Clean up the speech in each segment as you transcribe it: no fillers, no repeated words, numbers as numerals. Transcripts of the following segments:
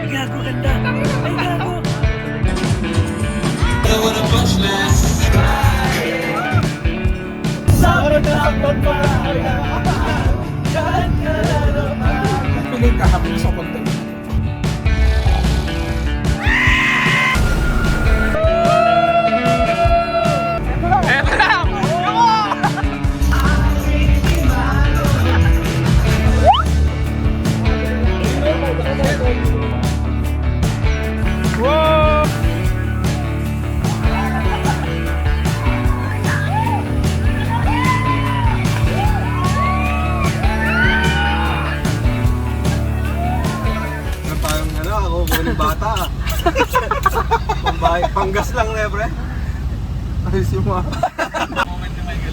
gago, ganda. Ay, gago. Piling ka happiness o content? Bata. Panggas lang na pre. Ayos yung mga. Moment ni Michael.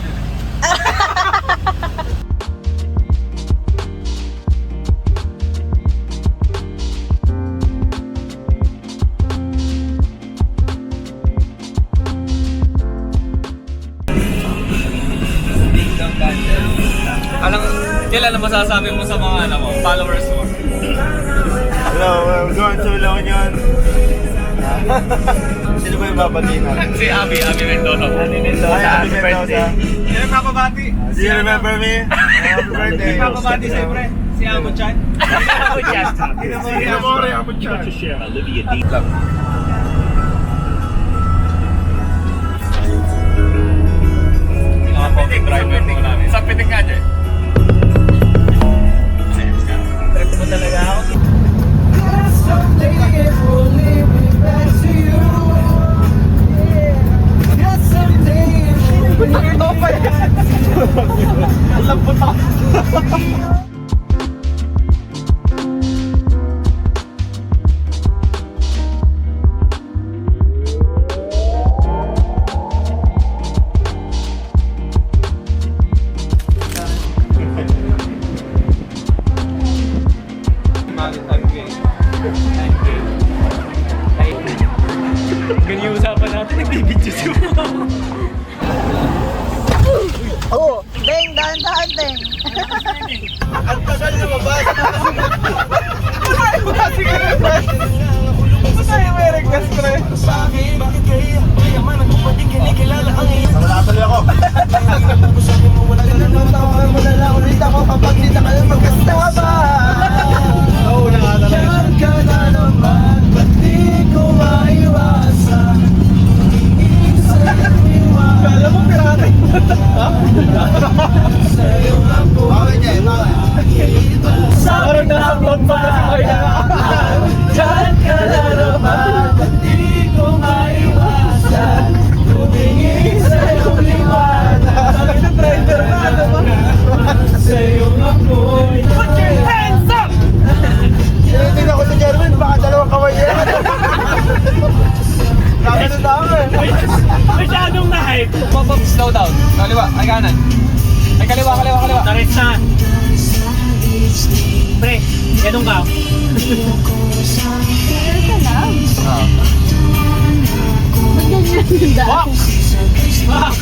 Kailan na masasabi mo sa mga followers mo? Hello, we're going to La Union. Sino ba yung babatiin natin? Si Abby Mendoza. Abby Mendoza. Sino yung papabati? Do you remember me? Happy birthday. Sino yung papabati siyempre? Si Amo Chan? Si Amo Chan. Kinamori Amo Chan. Olivia D. Club. Mga pocket driver mo namin. Isang pitik nga dyan. Trip mo talaga ako. Alam po ta. Ganyan yung usapan natin, nagbibidyo si mo. Oo, Deng, dahan-dahan, Deng. Ang tagal na mabasa. Wala tuloy ako. Ulit ako kapag di na kayo magkasama. Oo, nakakalaga. Ka na naman, ba't di ko maiwasan? Kala mo pirata yun. Sa'yo ako. Bakit niya? Bakit? Parang nasa-upload pa kasi kaya. Diyan ka na naman, ba't di ko maiwasan? Tumingin sa'yo liwanag. Sabi ng driver na naman. Sa'yo ako'y Put your hands up! Tinitin ako sa Jerwin, baka dalawang kamay yan. Nakano na ako eh. Masyadong na-hype. Slow down. Kaliwa, ay kanan. Ay kaliwa. Taritsa. Pre, ganun ka. Walk! Walk!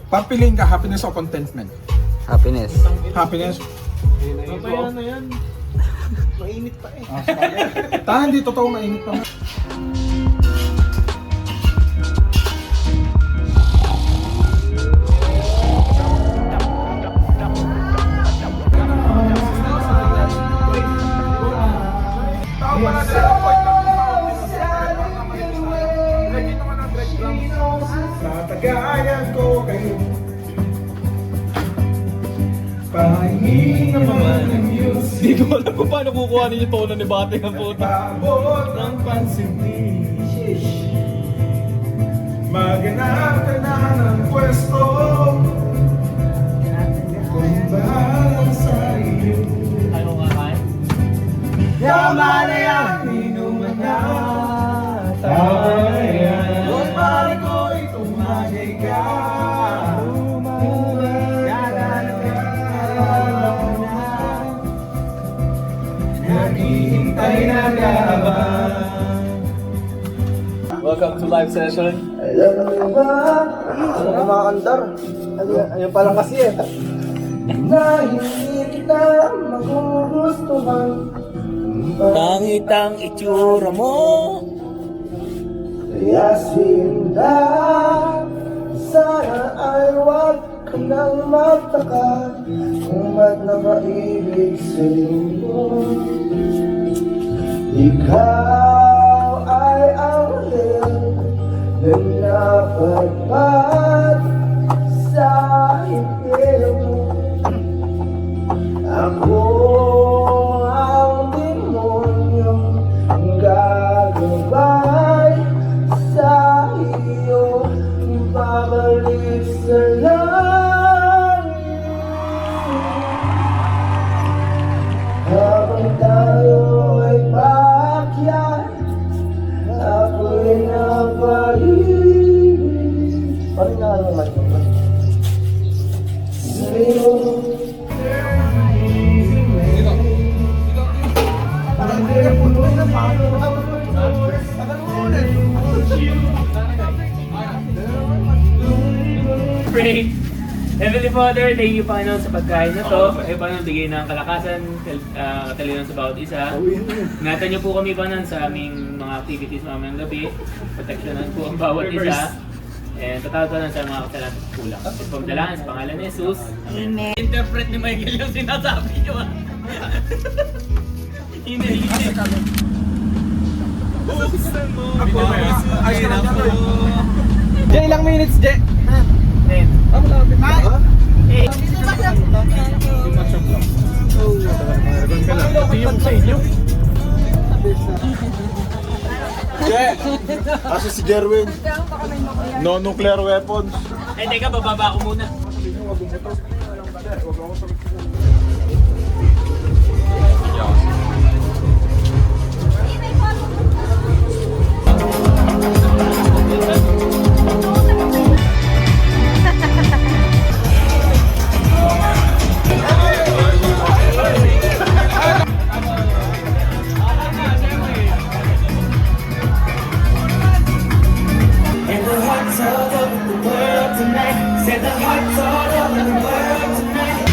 Papiling ka happiness o contentment? Happiness. Happiness? Papaya na yan. Mainit pa eh. Tahan di totoo mainit pa. Tatagayan ko kayo. Pahingin naman ng Diyos. Hindi ko alam kung paano kukuhanin yung tono ni Bate ng puta. Pabot ng pansin ni Maghanap ka na ng pwesto. Kung bahala sa iyo. Ano nga kayo? Yaman na yan, inuman na. Tama na yan. Kung mahal ko Bagay ka naghihintay na laban. Welcome to live session. Alam mo ba? Ano ka mga kandar? Ayun pa lang kasi eh. Na hindi kita magugustuhan. Pangit ang itsura mo. Kaya sinda, sana ay wag ka nang magtaka kung ba't nakaibig sa'yo. Ikaw ay ang na napadpad sa hibig mo. Ako ang demonyong gagabay sa iyo, babalik sa langit. Habang tayo ay paakyat, ako'y napahibig. Parang nga naman yun. Sa'yo. Pray. Heavenly Father, thank you Panginoon sa pagkain na to. Panginoon, bigay ng kalakasan, katalino sa bawat isa. Ingatan niyo po kami Panginoon sa aming mga activities mamayang gabi. Proteksyonan po ang bawat isa. And tatawag sa mga kasalanan at kulang. At pagdalaan sa pangalan ni Jesus. Amen. Interpret ni Michael yung sinasabi niyo. Hindi. Buksan mo. Ayun ako. Jay, ilang minutes, Jay? 10. Ako lang. Yung sa inyo. Kasi si Jerwin. No nuclear weapons. Teka, bababa ako muna. And the hearts all over the world tonight. Said the hearts all over the world tonight.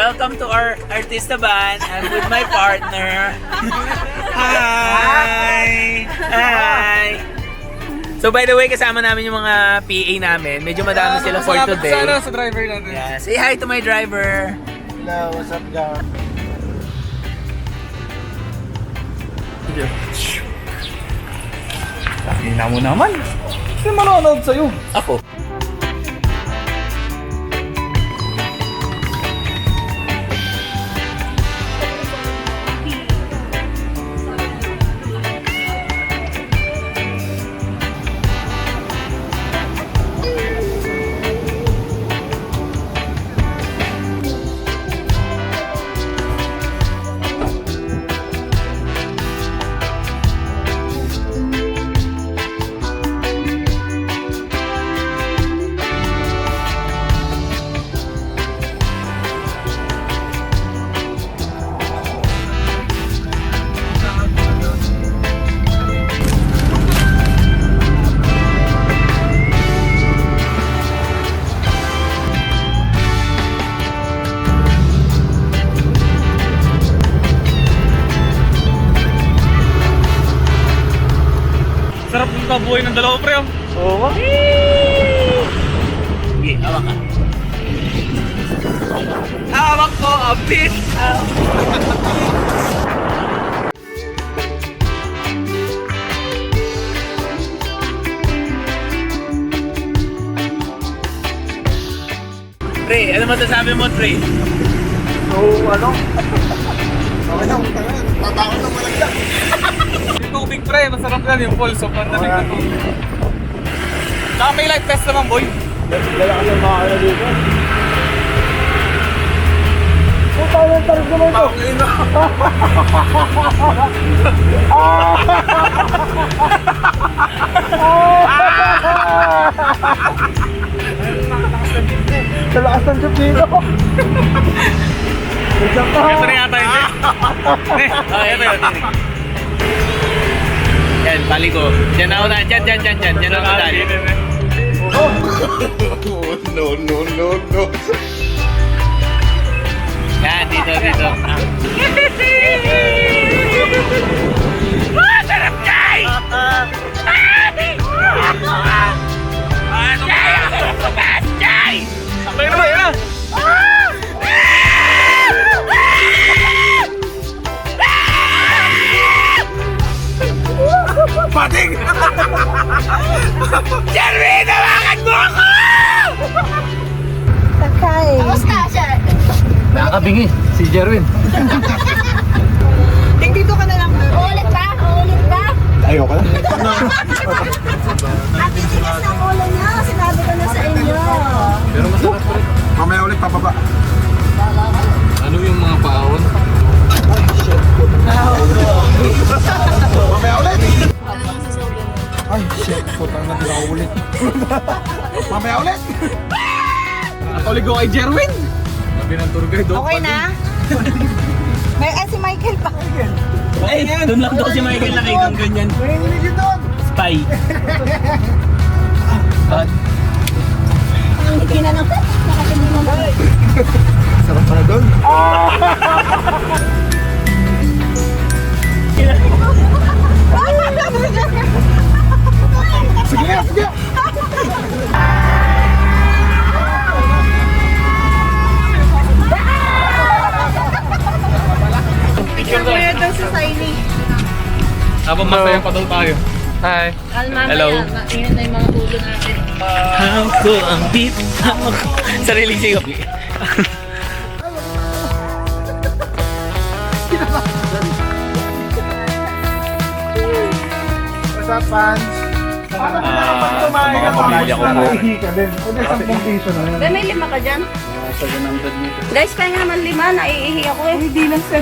welcome to our Artista Band. I'm with my partner. Hi! Hi! So by the way, kasama namin yung mga PA namin. Medyo madami sila for today. Sa driver natin. Yeah, say hi to my driver. Hello, what's up, guys? Ina mo naman. Sino manonood sa'yo? Ako. Sarap yung kabuhay ng dalawa, pre. Oo. Sige, hawak ka. Hawak ko, a bit. Tre, ano masasabi mo, Tre? So, ano? Okay lang, tatakot na malagda. Yung tubig, pre. Masarap yan yung falls. So, pandalig na tubig. Saka may light fest naman, boy. Dala ka ng mga ano dito. Puta yung tarig naman ito. Talakas ng jeep dito. Nagsak ka. Ito na yata yun, eh. Oh, ito yun, Tiri. Yan, bali ko. Diyan ako na. Diyan ako na. No. Yan, dito. Sarap, Jay! Jay! Sabay naman, yan ah. Pating! Jerwin, tawagan mo ako! Kamusta siya? Nakakabingi, si Jerwin. Dito ka na lang. Ulit ba? Ayoko lang. Ang titigas ng ulo niya. Sinabi ko na sa inyo. Pero masarap, pre. Mamaya ulit, pababa. Ano yung mga paawon? Mamaya ulit! Ay, shit. Putang na din ako ulit. Mamaya ulit! Natolig ko kay Jerwin. Sabi ng tour guide, Okay na? Si Michael pa. Ay, doon lang daw si Michael nakikang ganyan. May hindi doon. Spy. Ang ginanong. Nakatingin mo ba? Sarap pa na doon. Sige. Kuya daw sa Siley. Habang masaya pa daw tayo. Hi. Hello. Ingat na yung mga ulo natin. Ako ang beat. Sariling sigap. What's up, fans? Paano ka nakapag-tumahin mga pamilya ko po. Naihi ka din. Kundi 10 piso na yan. May 5 ka dyan? Guys, kaya naman 5. Naiihi ako eh. Hindi lang sa...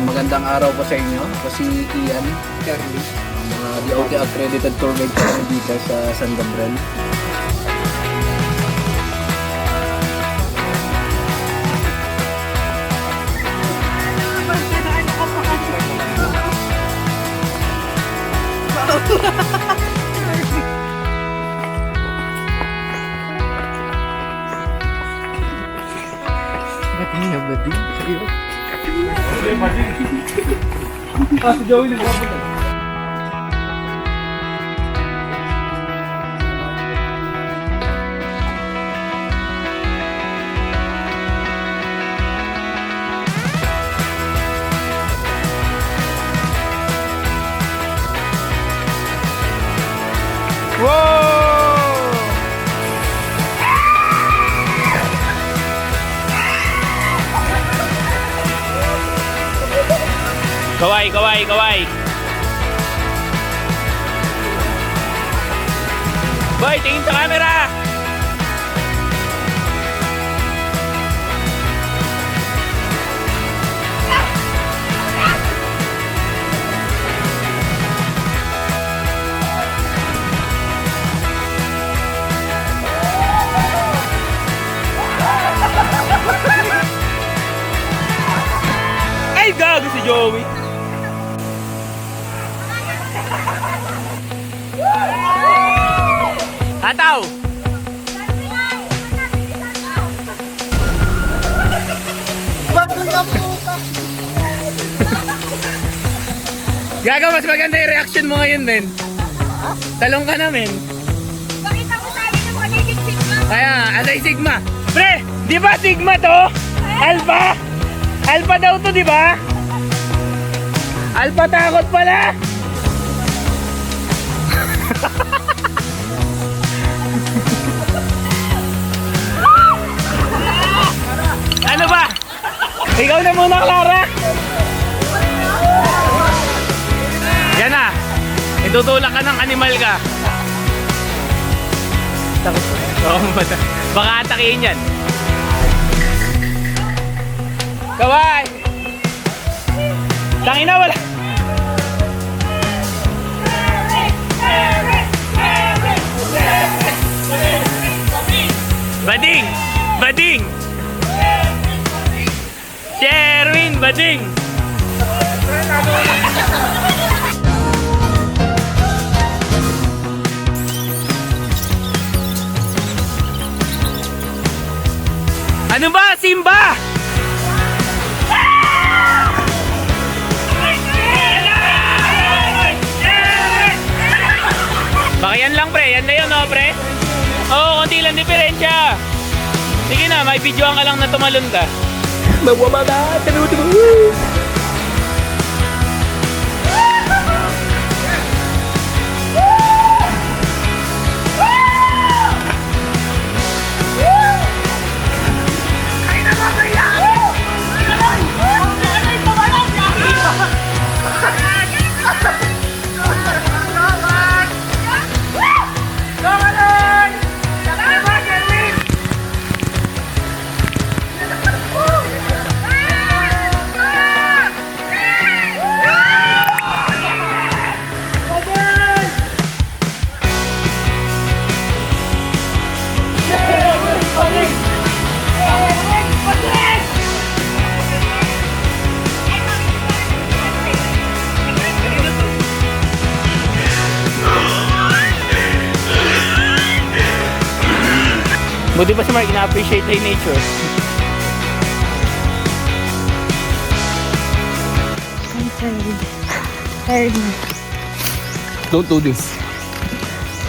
Magandang araw po sa inyo. Ako si Ian Charlie, mga DOT accredited tour guide po dito sa San Gabriel. Bakit niya ba din? Sa'yo? Si Joey nagpapagod. Kaway, kaway, kaway. Boy, tingin sa camera. Ay, gago si Joey. Ataw! Gago, mas maganda yung reaction mo ngayon, men. Talong ka na, men. Pakita mo sa amin yung magiging sigma. Kaya, asay Sigma. Pre, di ba Sigma to? Alpha? Alpha daw to, di ba? Alpha takot pala. Ano ba? Ikaw na muna, Clara. Yan na. Itutulak ka ng animal ka. Oo, baka atakihin yan. Kaway! Tangina, wala. Bading! Bading! Sherwin, bading! Ano ba, Simba? Baka yan lang, pre. Yan na yun, no, pre? Oo, konti lang diferensya. Sige na, may videoan ka lang na tumalon ka. Mawamala, taluti mo. Buti pa si Mark, na-appreciate na yung nature. I'm tired. Tired na. Don't do this.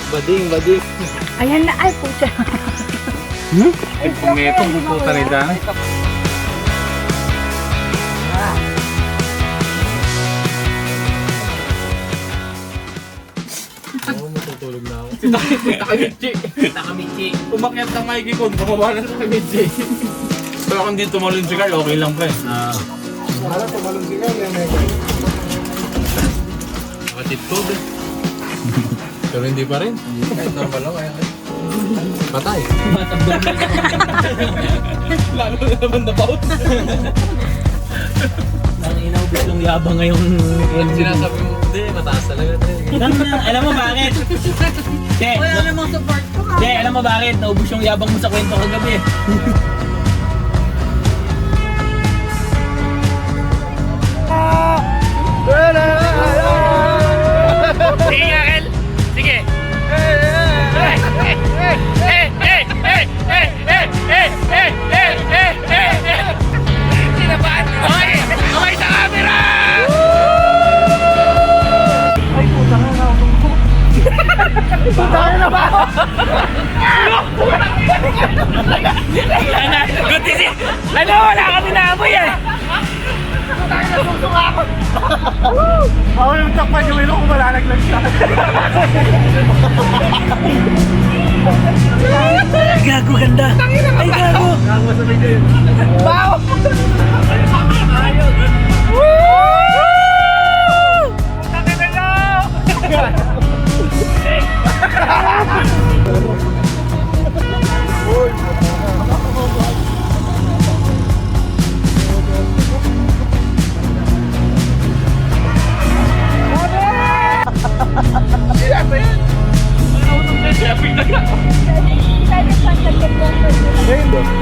Bading, bading. Ayan na, ay pucha. Ay, pumetong puputa nila. Oo, matutulog na ako. Takamichi. Nakamichi. Umakyat ng Mikey ko, bumaba na sa Takamichi. Pero kung di tumalon si Carl, okay lang pa eh. Para tumalong si Carl, may Nakatitod eh. Pero hindi pa rin. Kahit normal lang, kaya Patay. Lalo na naman na-bout. Ang inaubos yung yabang ngayong... sinasabi mo, hindi, mataas talaga. Alam mo bakit? Che, Wala namang support ko ha. Che, alam mo bakit? Naubos yung yabang mo sa kwento kagabi. Sige nga, Kel. Sige. Lalo, wala kami naamoy yan! Ako yung takpan yung ilo kung malalaglag siya. Gago ganda. Ay gago. Gago sa medyo yun.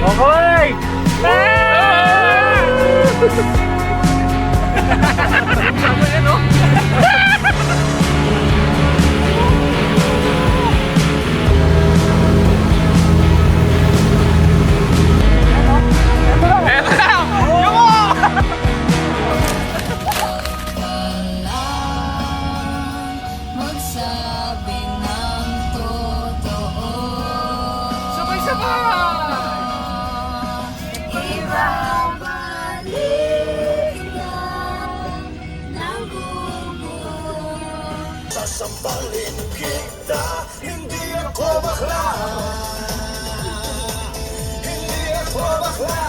Okay! Magsabi ng totoo. Ibabalik lang ng buo. Sasampalin kita, hindi ako bakla. Hindi ako bakla.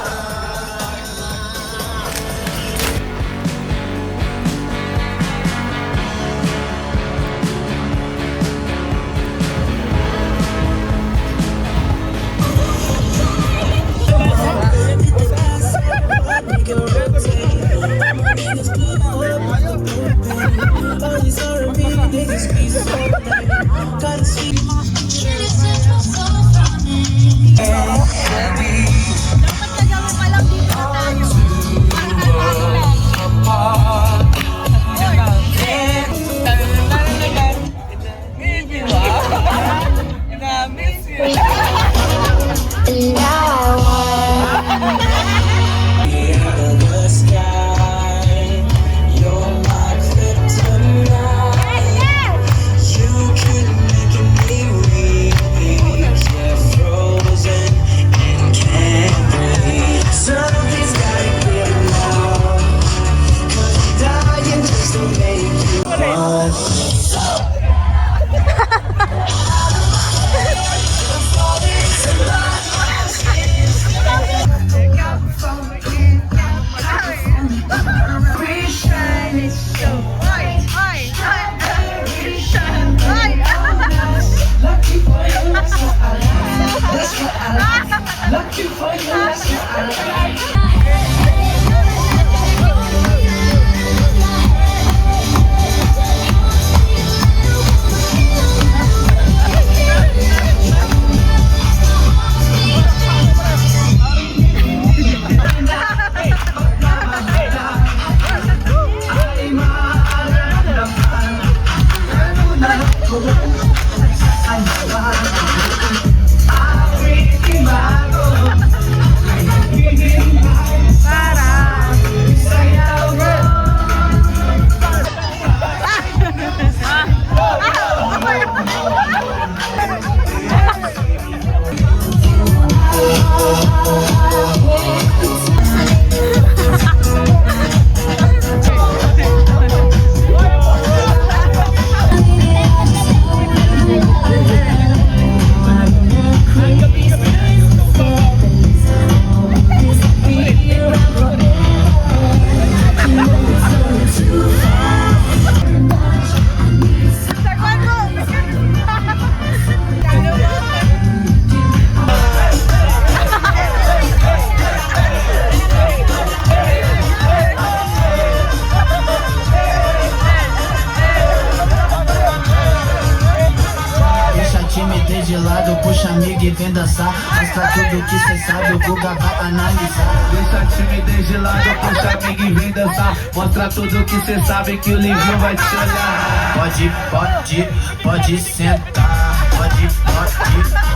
Gelado, puxa amigo e vem dançar. Mostra tudo que cê sabe, o Guga vai analisar. Deixa timidez de lado, puxa amigo e vem dançar. Mostra tudo que cê sabe que o Livinho vai te olhar. Pode sentar. Pode sentar.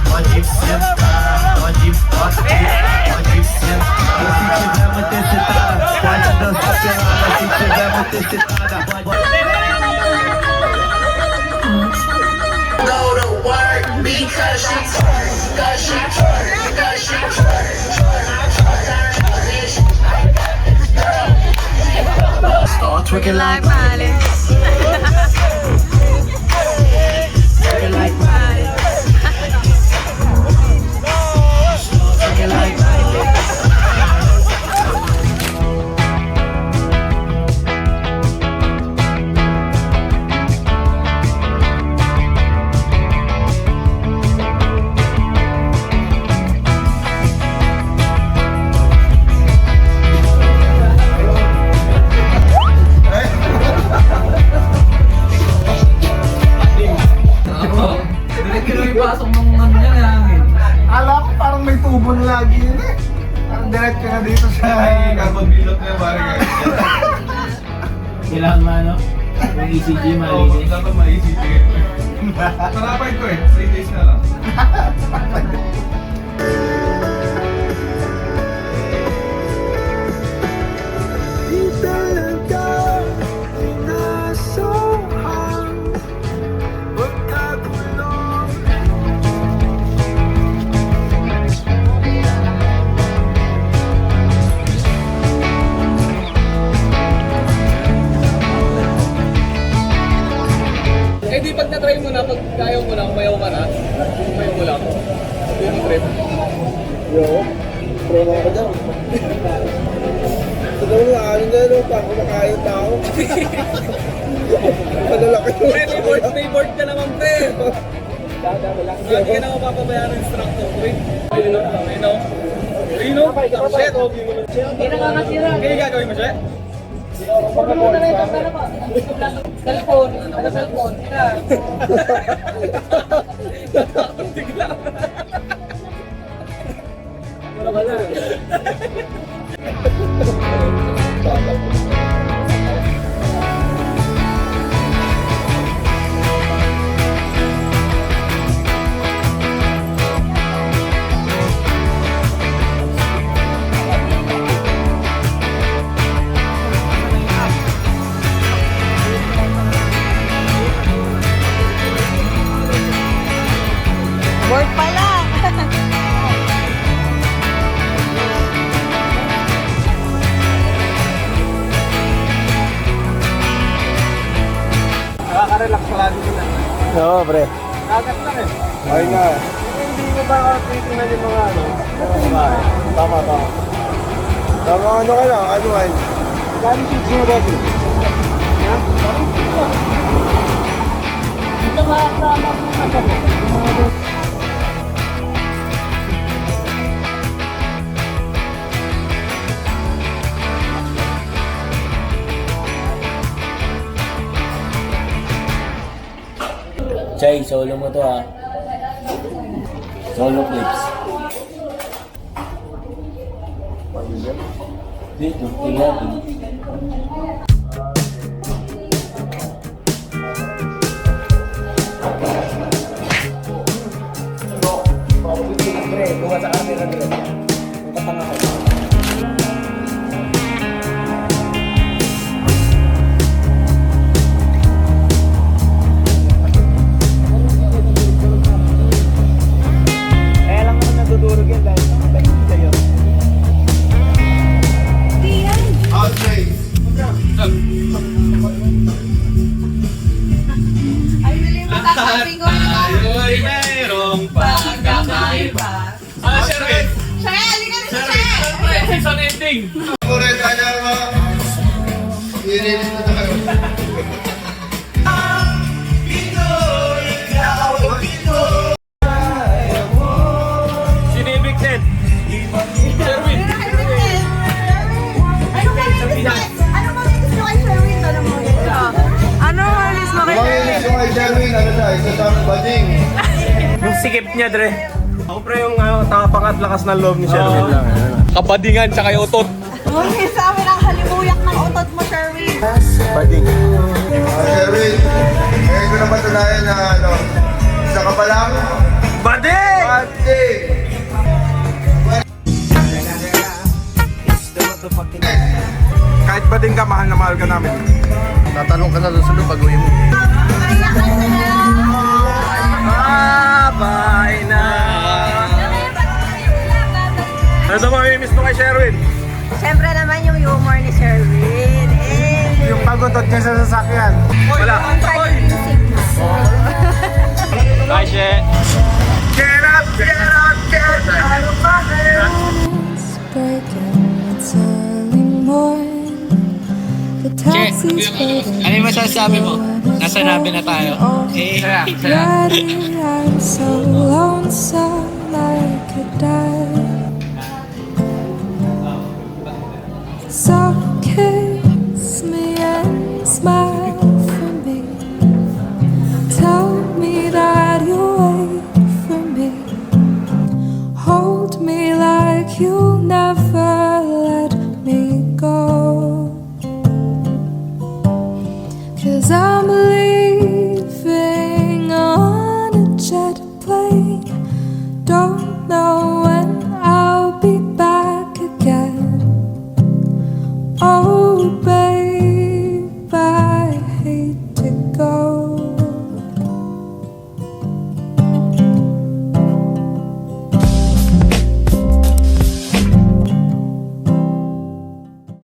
Pode sentar. Se tiver muito excitada, pode dançar pelada. Se tiver muito excitada, pode... Go to work, be Twerking like Miley. Twerking like Miley. Twerking like Miley. Ala ko parang may tubo na lagi yun eh. Parang diretso na dito sa... Kapag bilot na parang Kailangan ano? Yung ECG malinis. dapat ma-ECG. Sarapay ko eh. 3 days na lang. Di talaga inasohan pagkatulong. Eh di pag na-try mo na, pag kaya mo na, umayaw ka na, umayaw mo lang. Hindi mo trip. Yo, pro na ako dyan. Ito nga, ano na yun, pa kumakain tao. Malalaki yun. May board ka naman, pre. Lagi ka na mapapabayaan ng instructor, pre. Rino? Shit. Hindi nakakasira. Kaya gagawin mo siya? Huwag muna na yung cellphone. Ano cellphone? Word pa lang. Nakaka-relax pa lagi sila. Oo, pre. Kagat lang eh. Ay nga. Hindi mo ba titingnan yung mga ano? Tama. Tama ano ka lang, ano ay? Kami shoots mo dati. Ito mga kasama ko na kami. Chay, solo mo to ha. Solo clips. Dito, tingnan. Pre, buka sa camera, pre. Yung katanga ko. Kaya lang naman nadudurog yan dahil nakapagod kayo. Ay, nali mo kakapi ko. Ayo'y mayroong pagkakaiba. Sherwin! Siya, halika na siya. Season ending. Sino evicted? Sherwin. Ano mga gusto kay Sherwin? Ano mga gusto? Ano mga gusto kay Sherwin? Kay Sherwin, ano siya? Isa sa bading. Yung sikip niya, Dre. Ako pre yung takapang at lakas ng loob ni Sherwin lang. Kabadingan tsaka yung utot. Ngunit sa amin ang halimuyak ng utot mo, Sherwin. Bading. Sherwin, ngayon ko na patunayan na ano, isa ka pa lang. Bading! Bading! Kahit bading ka, mahal na mahal ka namin. Tatanong ka na doon sa loob pag-uwi mo. Bye na! Ano sa mga miss mo kay Sherwin? Siyempre naman yung humor ni Sherwin. yung pagutot niya sa sasakyan. Wala. Hi, She. Get up, get up, get out of my head. It's breaking, it's early morning. The taxi's waiting. Ano yung masasabi mo? Nasa nabi na tayo. I'm so lonesome I could die.